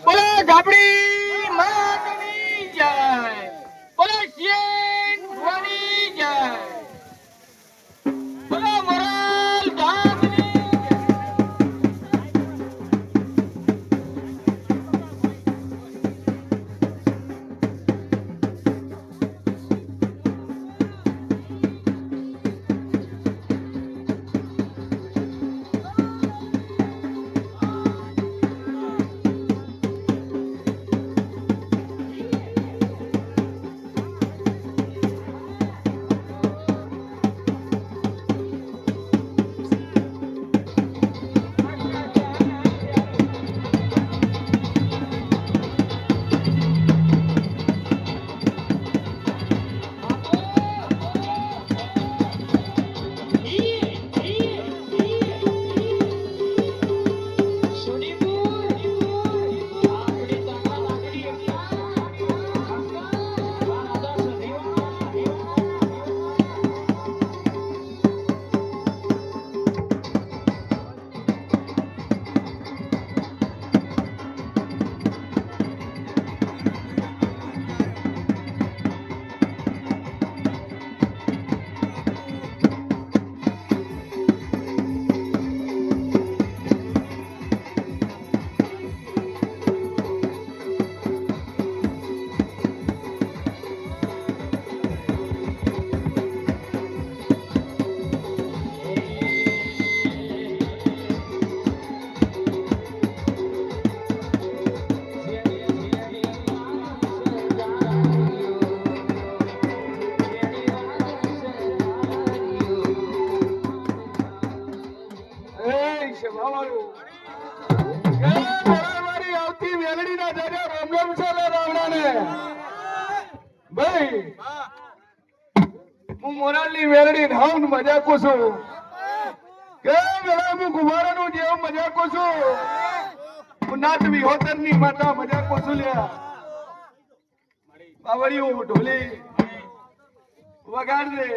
બોલો ગાબડી માતની જય, બોલો શિયન ભવાની જય, બોલો મોરાલ ધામની મજા કોશું કે વેળા હું ગુવારાનું જેવ મજા કોશું નાચ વિહોતરની માતા મજા કોશું લ્યા બાવળીઓ ઢોલી વગાડ દે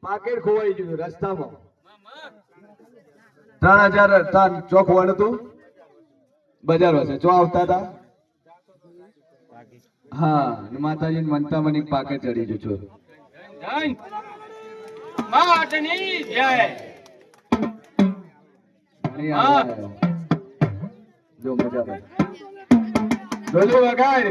પાકેટ ખોવાઈ ગયું રસ્તામાં 3000 ચોક વણ હતું બજાર હશે ચો આવતા હતા હા માતાજી મનતા મને પાકેટ ચડી ગયું છું માતની જય જો મજા આવે બોલો વગાડ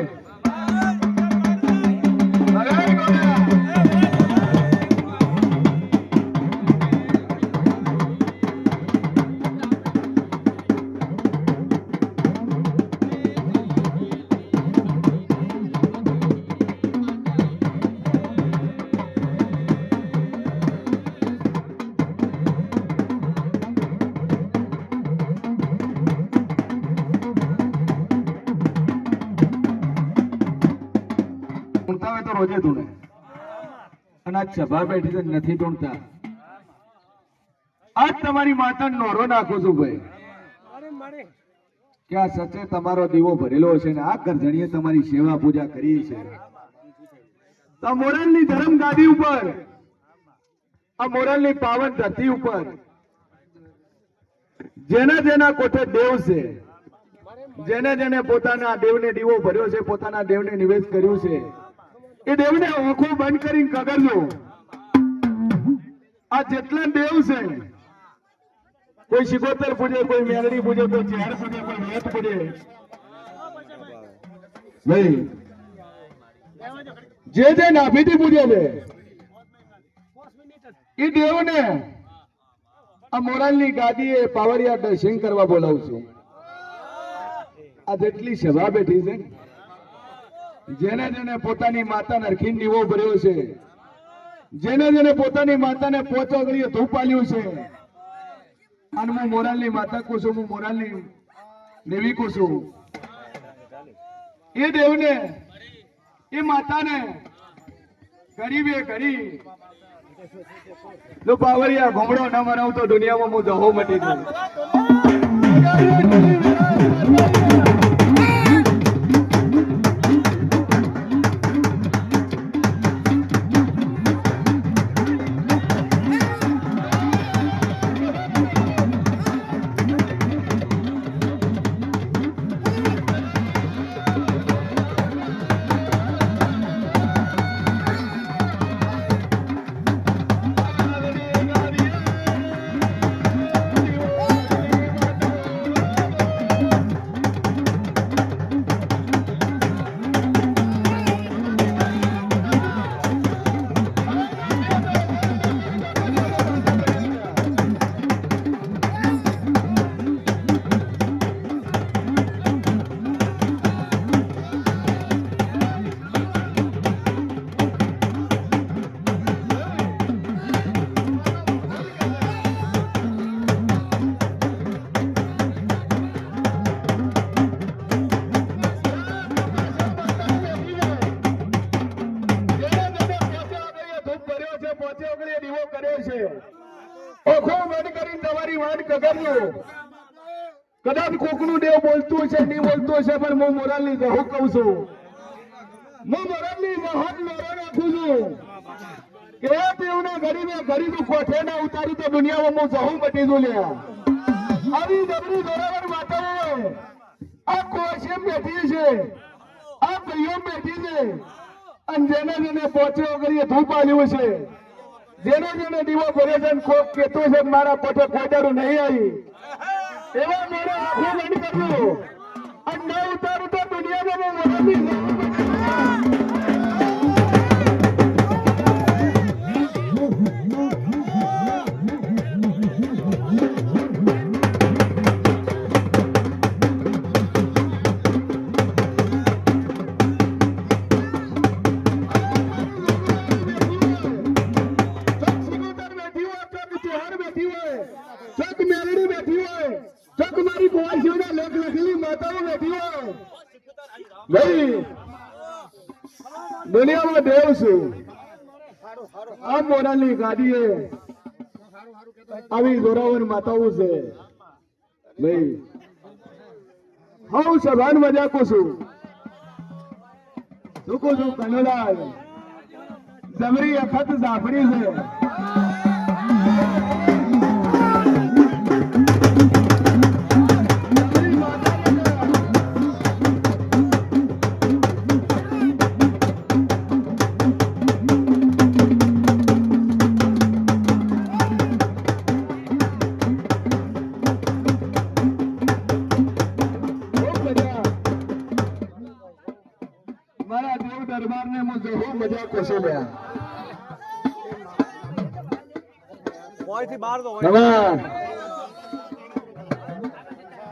રોજે ધૂણે અને આ સભા બેઠી તો નથી ધૂણતા આજ તમારી માતા નોરો નાખો છું ભાઈ કે આ સચે તમારો દીવો ભરેલો છે ને આ કરજણીએ તમારી સેવા પૂજા કરી છે. તો મોરાલની ધર્મ ગાદી ઉપર, આ મોરાલની પાવન ધરતી ઉપર જેના જેના કોઠે દેવ છે, જેને જેને પોતાના દેવને દીવો ભર્યો છે, પોતાના દેવને નિવેદ કર્યું છે, એ દેવને આંખો બંધ કરીને કગરજો. આ જેટલા દેવ છે, કોઈ શિકોતર પૂજે, કોઈ મેલડી પૂજે, કોઈ ચેહર પૂજે, કોઈ વેત પૂજે, ભાઈ જે નાભીથી પૂજે છે એ દેવને આ મોરાલની ગાદીએ પાવડિયા દર્શન કરવા બોલાવું છું. આ જેટલી સભા બેઠી છે, જેને જેને પોતાની માતા નરખી દીવો ભર્યો છે, જેને જેને પોતાની માતાને પોચો કરી ધૂપ આલ્યું છે, અને હું મોરાલની માતા કહું છું, હું મોરાલની દેવી કહું છું, એ દેવને, એ માતાને ગરીબે ગરી જો પાવરિયા ઘોમડો ન મરાવ તો દુનિયામાં હું જહો મટી દઉં. કદાચ કોકનું દેવ બોલતું છે, નહીં બોલતું છે, પણ હું મોરાલની જહુ કહું છું. હું મોરાલની જહન મારો નાખું છું કે એ દેવને ગરીબે ગરીબ કોઠે ના ઉતારી તો દુનિયામાં હું જહુ મટી દઉં. લ્યા આવી જબરી જોરાવર માતાઓ આ કોશેમ બેઠી છે, આ ભાઈઓ બેઠી છે, અને જેને જેને પહોંચ્યો કરીએ ધૂપ આલ્યું છે, જેને જેને દીવો ભરે છે, કોક કેતો છે મારા પોતે કોઈ દારૂ નહીં આવી, એવા મારે આંખો બંધ કરવું અને ન ઉતારું તો દુનિયામાં મોરાલની દુનિયામાં દેવ છું. આ મોરાલની ગાદીએ આવી જોરાવર માતાઓ છે. ભાઈ હું સભાન મજા કું છું, શું કહું છું, કનોલાલ જમરી અખત ઝાફરી છે.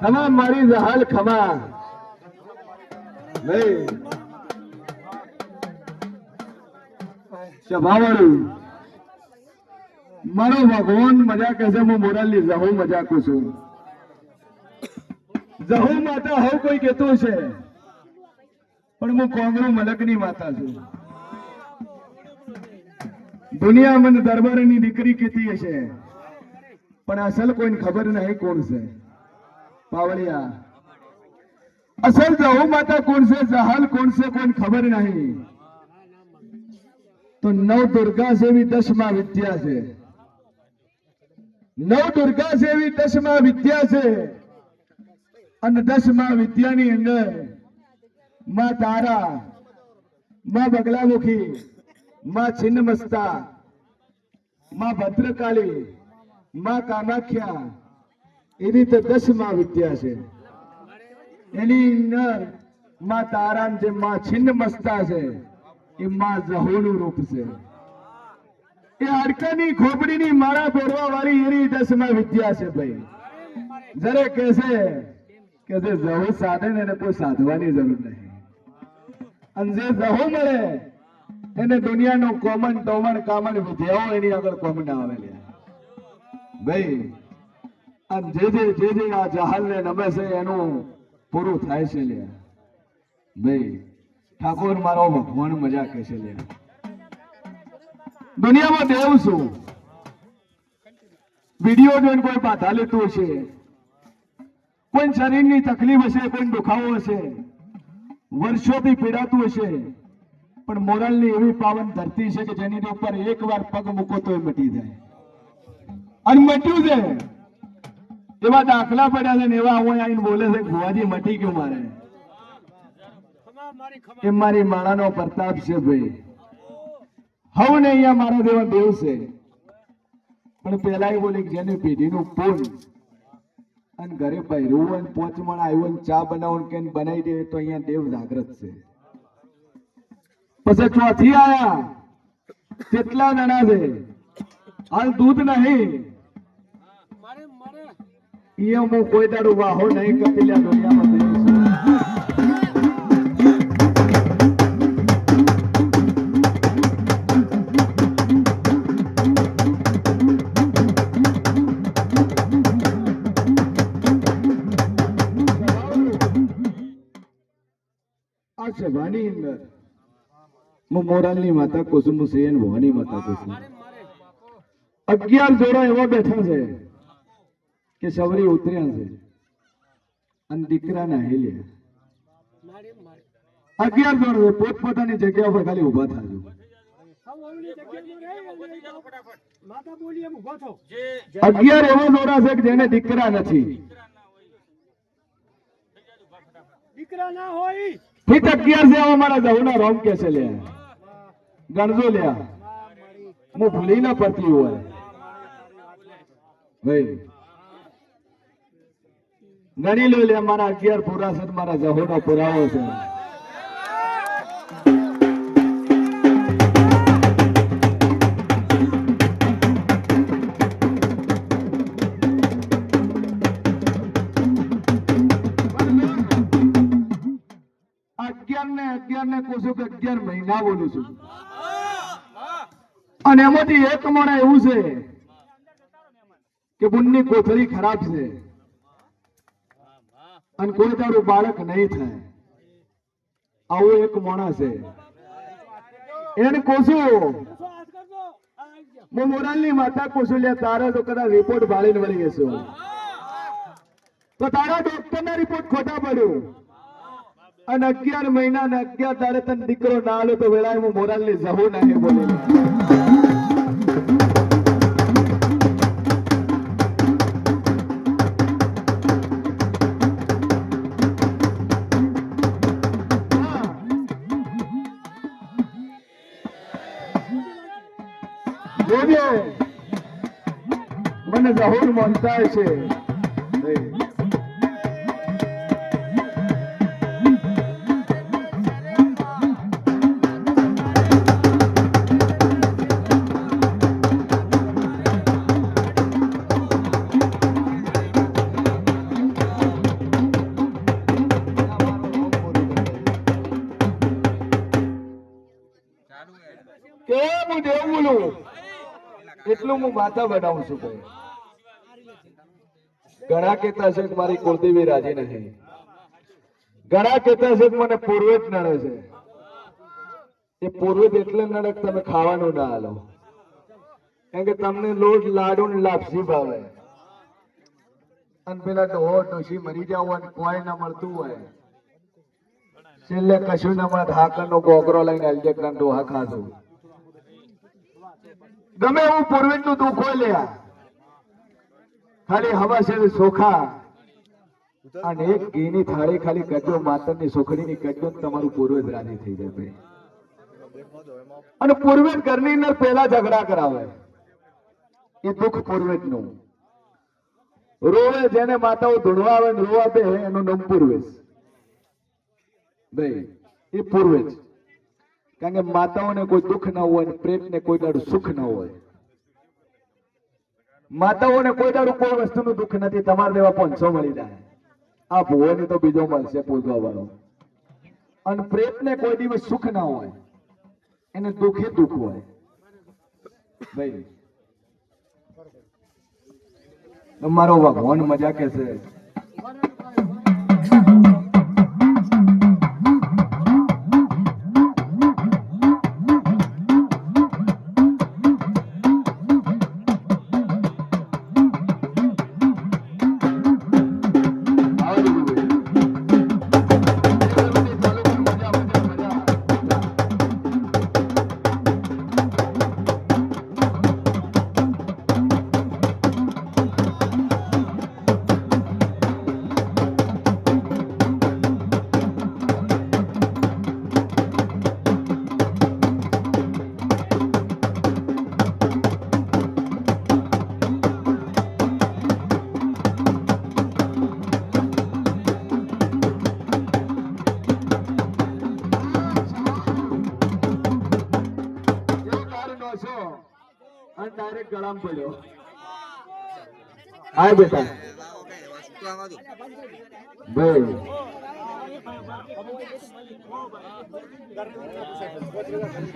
ખમા મારી જહાલ ખમા નહીં સભાવાળું મારો ભગવાન મજા કહેશે, હું મોરાલની જહુ મજાકું છું. જહુ માતા હવ કોઈ કેતું છે, પણ હું કોંગરું મલકની માતા છું. દુનિયા મને દરબારની દીકરી કીધી હશે, પણ અસલ કોઈને ખબર નહીં કોણ છે. પાવળિયા असल जहू माता कौन से जहाल कौन से कौन खबर नहीं तो नव दुर्गा से भी 10 मां विद्या से नव दुर्गा से भी 10 मां विद्या से અને 10 માં વિદ્યાની અંદર માં તારા માં બગલામુખી માં છિન્નમસ્તા માં ભદ્રકાળી માં કામાખ્યા એ રીતે 10 માં વિદ્યા છે એની અંદર માં તારા જે માં છિન્નમસ્તા છે એ માં જહોનું રૂપ છે એ હાડકાની ખોપડીની માળા પહેરવા વાળી એની 10 માં વિદ્યા છે ભાઈ જરે કહેશે કે જે જહુ સાધે ને એને કોઈ સાધવાની જરૂર નહીં અને જે જહુ મળે એને દુનિયાનો કોમન ટોમન કામન વિધેયો એની આગળ કોમ ના આવે લે ભાઈ અને જે આ જહાલને નમે છે એનું પૂરું થાય છે લે ભાઈ ઠાકોર મારો ભગવાન મજા કહેશે લે દુનિયામાં દેવ છું વિડીયો જોઈને કોઈ બાધા લેતું હશે કોઈ શરીરની તકલીફ હશે કોઈ દુખાવો હશે વર્ષોથી પીડાતું હશે પણ મોરલની એવી પાવન ધરતી છે કે જેની ઉપર એકવાર પગ મૂકો તો મટી જાય અને મટ્યું છે એવા દાખલા પડ્યા છે ને એવા હું આવીને બોલે છે ભુવાજી મટી ગયું મારે એ મારી માળાનો પ્રતાપ છે ભાઈ હવે ને અહીંયા મારા દેવા દેવ છે પણ પેલા એ બોલે જેને પેઢીનું પૂન અને ઘરે પહેરવું હોય 5 મણ આવ્યું ચા બનાવું કે બનાવી દે તો અહીંયા દેવ જાગ્રત છે પછી ચોથી આયા કેટલા જણા છે હાલ દૂધ નહીં અહીંયા હું કોઈ દાડો વાહો નહીં કપીલા દુનિયામાં દેવ છે સભાની અંદર મોરાલની માતા કુસુમ સેન ભવાની માતા કુસુમ 11 જોડા એવા બેઠા છે કે સવરી ઉતર્યા છે અને દીકરા ના હેલ્યા 11 જોડા પોતપોતાની જગ્યા પર ખાલી ઉભા થાજો 11 એવા જોડા છે કે જેને દીકરા નથી દીકરા ના હોય फिर 11 से हमारा जहुना रोम कैसे ले गणजो लिया मुंह भूली ना पड़ती हुआ है भाई गणी लो ले हमारा 11 पूरा से हमारा जहुना पूरा हो से ने कोसो के 11 महीना बोलू છું અને એમાંથી એક મણા એવું છે કે બુનની કોથળી ખરાબ છે અને કોઈ તારું બાળક નહીં થાય આવો એક મણા છે એને કોસું હું મોરાલની માતા કોસું લે તારે તો કદાચ રિપોર્ટ ભાળીને વળી ગયો તો તારા ડોક્ટરના રિપોર્ટ ખોટા પડ્યો અને 11 મહિના ને 11 દાડે તન દીકરો ના આલો તો વેળાએ હું મોરાલની જહુ નહીં બોલે જોજે મને જહુ માનતા છે એટલું હું માતા બનાવું છું ભાઈ ઘણા કહેતા છે કે મારી કુળદેવી રાજી નથી ઘણા કહેતા છે કે મને પૂર્વેત નડે છે એ પૂર્વેત એટલે નડે કે તમે ખાવાનું ના હાલો કારણ કે તમને લોટ લાડુ ને લાપસી ભાવે અને પેલા ડોહો ડોશી મરી જાવ અને કોઈ ના મળતું હોય છેલ્લે કશું ના મળે હાકરનો ગોગરો લઈને અલજે કંડો હા ખાધું ગમે એવું પૂર્વજનું દુઃખ હોય લ્યા ખાલી હવા છે સોખા અને એક ઘીની થાળી ખાલી કજો માતરની સુખડીની કજો તમારું પૂર્વજ રાજી થઈ જાય ભાઈ અને પૂર્વજ ઘરની અંદર પહેલા ઝઘડા કરાવે એ દુઃખ પૂર્વજનું રોવે જેને માતાઓ ધૂણવા આવે ને રોવા દે એનું નામ પૂર્વજ ભાઈ એ પૂર્વજ કારણ કે માતાઓને કોઈ દુઃખ ના હોય પ્રેતને કોઈ દાડું સુખ ના હોય માતાઓને કોઈ દાડું કોઈ વસ્તુનું દુઃખ નથી તમારે દેવા 500 મળી જાય આ ભુવોને તો બીજો મળશે પૂજવા વાળો અને પ્રેતને કોઈ દિવસ સુખ ના હોય એને દુઃખે દુઃખ હોય ભાઈ તમારો ભગવાન મજા કેસે डायरेक्ट गळाम पड्यो हाय बेटा भाई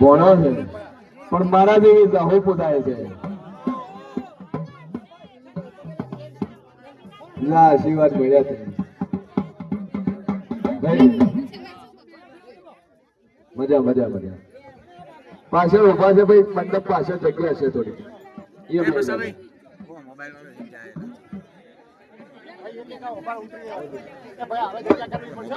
बोलो है पण मारा जेवी जाहो પોતાય છે લા આશીર્વાદ મળ્યા છે ભાઈ મજા મજા મજા પાછળ ઉભા છે ભાઈ મંડપ પાછળ જગ્યા છે થોડી એ ભાઈ મોબાઈલ માં જાય ભાઈ આવે જગ્યા કરવી પડશે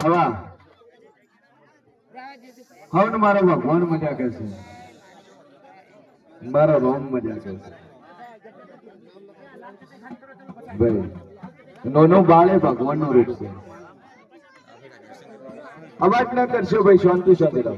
હવા હવન મારા ભગવાન મજા કરશે મારા રોમ મજા કરશે ભાઈ નોનો બાળે ભગવાન નું રૂપ છે અવાજ ના કરશો ભાઈ શાંતિ સાથે રહો